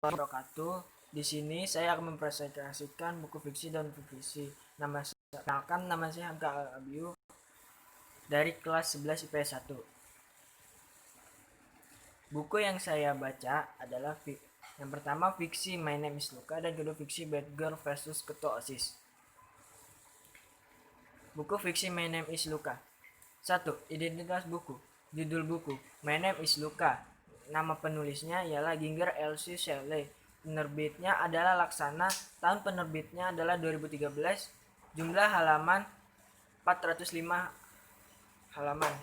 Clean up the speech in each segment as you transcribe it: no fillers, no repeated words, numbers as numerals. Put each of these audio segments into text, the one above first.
wabarakatuh. Di sini saya akan mempresentasikan buku fiksi dan non-fiksi. Nama saya Hamka Al-Abiu dari kelas 11 IPS 1. Buku yang saya baca adalah yang pertama fiksi My Name is Luka dan kedua fiksi Bad Girl versus Ketua OSIS. Buku fiksi My Name is Luka. 1. Identitas buku. Judul buku My Name is Luka. Nama penulisnya ialah Ginger Elsie Shelley. Penerbitnya adalah Laksana. Tahun penerbitnya adalah 2013. Jumlah halaman 405 halaman.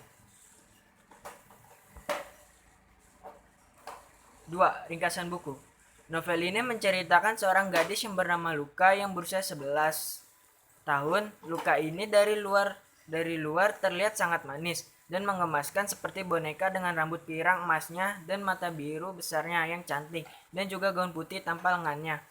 2. Ringkasan buku. Novel ini menceritakan seorang gadis yang bernama Luka yang berusia 11 tahun. Luka ini dari luar terlihat sangat manis dan menggemaskan seperti boneka dengan rambut pirang emasnya dan mata biru besarnya yang cantik dan juga gaun putih tanpa lengannya.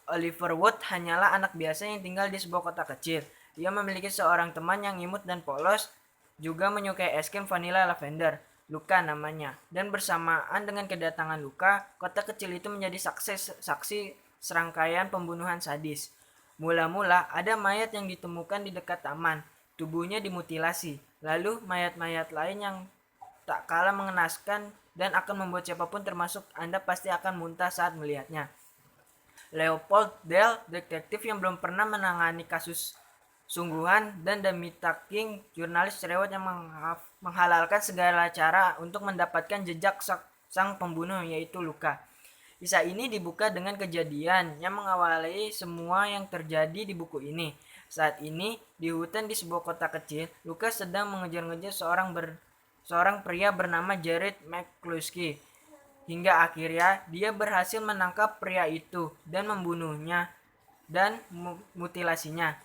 Oliver Wood hanyalah anak biasa yang tinggal di sebuah kota kecil. Ia memiliki seorang teman yang imut dan polos, juga menyukai es krim vanila lavender. Luka namanya. Dan bersamaan dengan kedatangan Luka, kota kecil itu menjadi saksi serangkaian pembunuhan sadis. Mula-mula ada mayat yang ditemukan di dekat taman. Tubuhnya dimutilasi. Lalu mayat-mayat lain yang tak kalah mengenaskan dan akan membuat siapapun termasuk Anda pasti akan muntah saat melihatnya. Leopold Dell, detektif yang belum pernah menangani kasus sungguhan, dan Damita King, jurnalis cerewet yang menghalalkan segala cara untuk mendapatkan jejak sang pembunuh, yaitu Luka. Kisah ini dibuka dengan kejadian yang mengawali semua yang terjadi di buku ini. Saat ini, di hutan di sebuah kota kecil, Luka sedang mengejar-ngejar seorang pria bernama Jared McCluskey. Hingga akhirnya dia berhasil menangkap pria itu dan membunuhnya dan mutilasinya.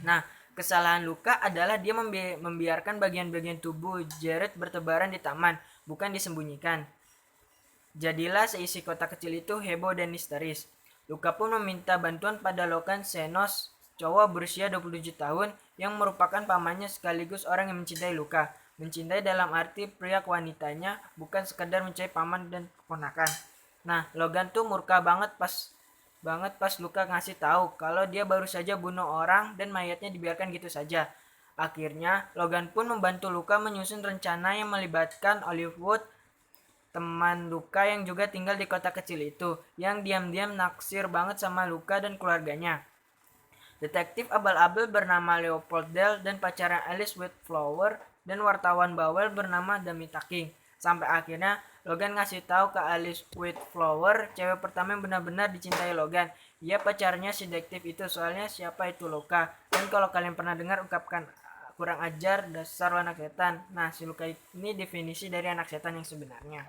Nah, kesalahan Luka adalah dia membiarkan bagian-bagian tubuh Jared bertebaran di taman, bukan disembunyikan. Jadilah seisi kota kecil itu heboh dan histeris. Luka pun meminta bantuan pada Logan Senos, cowok berusia 27 tahun yang merupakan pamannya sekaligus orang yang mencintai Luka. Mencintai dalam arti pria ke wanitanya, bukan sekedar mencari paman dan keponakan. Nah, Logan tuh murka banget pas Luka ngasih tahu kalau dia baru saja bunuh orang dan mayatnya dibiarkan gitu saja. Akhirnya, Logan pun membantu Luka menyusun rencana yang melibatkan Olive Wood, teman Luka yang juga tinggal di kota kecil itu, yang diam-diam naksir banget sama Luka dan keluarganya. Detektif abal-abal bernama Leopold Dell dan pacaran Alice Whitflower dan wartawan bawel bernama Damita King. Sampai akhirnya Logan ngasih tahu ke Alice Whitflower, cewek pertama yang benar-benar dicintai Logan. Ia pacarnya si detektif itu, soalnya siapa itu Luka. Dan kalau kalian pernah dengar ungkapkan kurang ajar, dasar anak setan. Nah, si Luka ini definisi dari anak setan yang sebenarnya.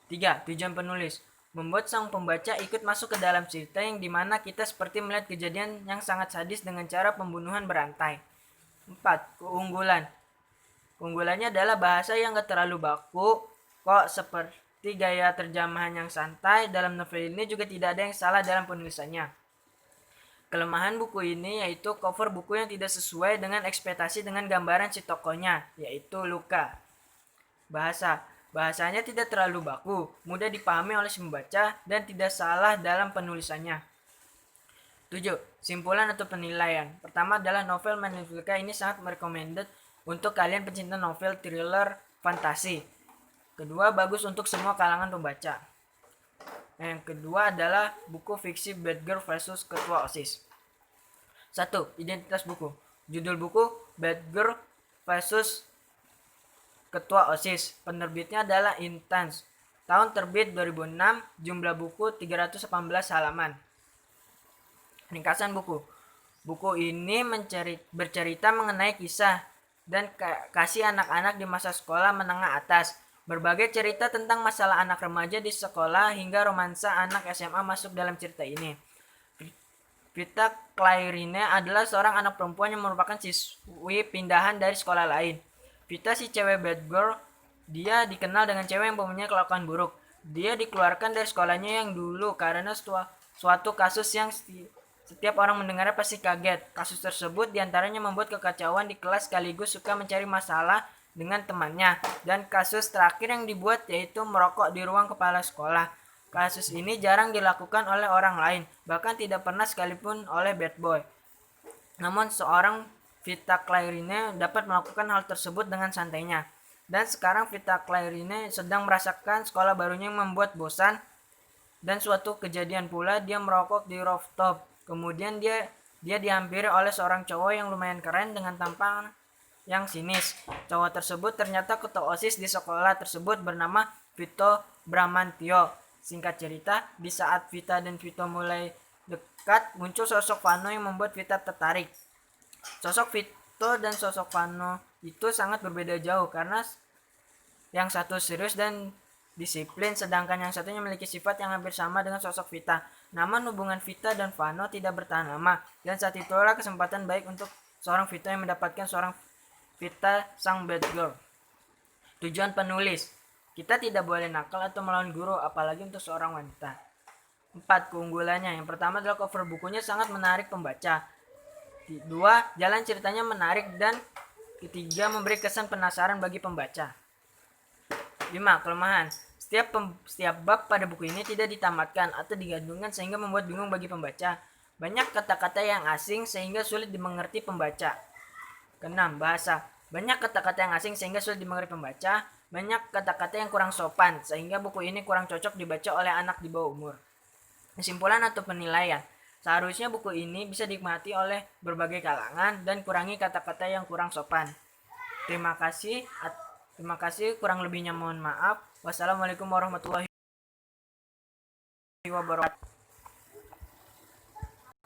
3. Tujuan penulis. Membuat sang pembaca ikut masuk ke dalam cerita yang dimana kita seperti melihat kejadian yang sangat sadis dengan cara pembunuhan berantai. 4. Keunggulan. Keunggulannya adalah bahasa yang gak terlalu baku, kok seperti gaya terjemahan yang santai. Dalam novel ini juga tidak ada yang salah dalam penulisannya. Kelemahan buku ini yaitu cover buku yang tidak sesuai dengan ekspektasi dengan gambaran si tokohnya, yaitu Luka. Bahasanya tidak terlalu baku, mudah dipahami oleh si pembaca, dan tidak salah dalam penulisannya. 7. Simpulan atau penilaian. Pertama adalah novel My Name is Luka ini sangat recommended untuk kalian pencinta novel thriller fantasi. Kedua, bagus untuk semua kalangan pembaca. Yang kedua adalah buku fiksi Bad Girl versus Ketua OSIS. 1. Identitas buku. Judul buku Bad Girl versus Ketua OSIS. Penerbitnya adalah Intense. Tahun terbit 2006, jumlah buku 318 halaman. Ringkasan buku. Buku ini bercerita mengenai kisah dan kasih anak-anak di masa sekolah menengah atas. Berbagai cerita tentang masalah anak remaja di sekolah hingga romansa anak SMA masuk dalam cerita ini. Vita Clairine adalah seorang anak perempuan yang merupakan siswi pindahan dari sekolah lain. Vita si cewek bad girl, dia dikenal dengan cewek yang mempunyai kelakuan buruk. Dia dikeluarkan dari sekolahnya yang dulu karena suatu kasus yang setiap orang mendengarnya pasti kaget. Kasus tersebut diantaranya membuat kekacauan di kelas sekaligus suka mencari masalah dengan temannya. Dan kasus terakhir yang dibuat yaitu merokok di ruang kepala sekolah. Kasus ini jarang dilakukan oleh orang lain, bahkan tidak pernah sekalipun oleh bad boy. Namun seorang Vita Clairine dapat melakukan hal tersebut dengan santainya. Dan sekarang Vita Clairine sedang merasakan sekolah barunya yang membuat bosan. Dan suatu kejadian pula dia merokok di rooftop. Kemudian dia dihampiri oleh seorang cowok yang lumayan keren dengan tampang yang sinis. Cowok tersebut ternyata ketua OSIS di sekolah tersebut bernama Vito Bramantio. Singkat cerita, di saat Vita dan Vito mulai dekat, muncul sosok Vano yang membuat Vita tertarik. Sosok Vito dan sosok Vano itu sangat berbeda jauh karena yang satu serius dan disiplin, sedangkan yang satunya memiliki sifat yang hampir sama dengan sosok Vita. Namun hubungan Vita dan Vano tidak bertahan lama, dan saat itulah kesempatan baik untuk seorang Vito yang mendapatkan seorang Vita sang bad girl. Tujuan penulis, kita tidak boleh nakal atau melawan guru, apalagi untuk seorang wanita. 4. Keunggulannya. Yang pertama adalah cover bukunya sangat menarik pembaca. 2. Jalan ceritanya menarik. Dan ketiga, memberi kesan penasaran bagi pembaca. 5. Kelemahan. Setiap bab pada buku ini tidak ditamatkan atau digabungkan sehingga membuat bingung bagi pembaca. Banyak kata-kata yang asing sehingga sulit dimengerti pembaca. 6. Bahasa. Banyak kata-kata yang asing sehingga sulit dimengerti pembaca. Banyak kata-kata yang kurang sopan sehingga buku ini kurang cocok dibaca oleh anak di bawah umur. Kesimpulan atau penilaian. Seharusnya buku ini bisa dinikmati oleh berbagai kalangan dan kurangi kata-kata yang kurang sopan. Terima kasih, kurang lebihnya mohon maaf. Wassalamualaikum warahmatullahi wabarakatuh.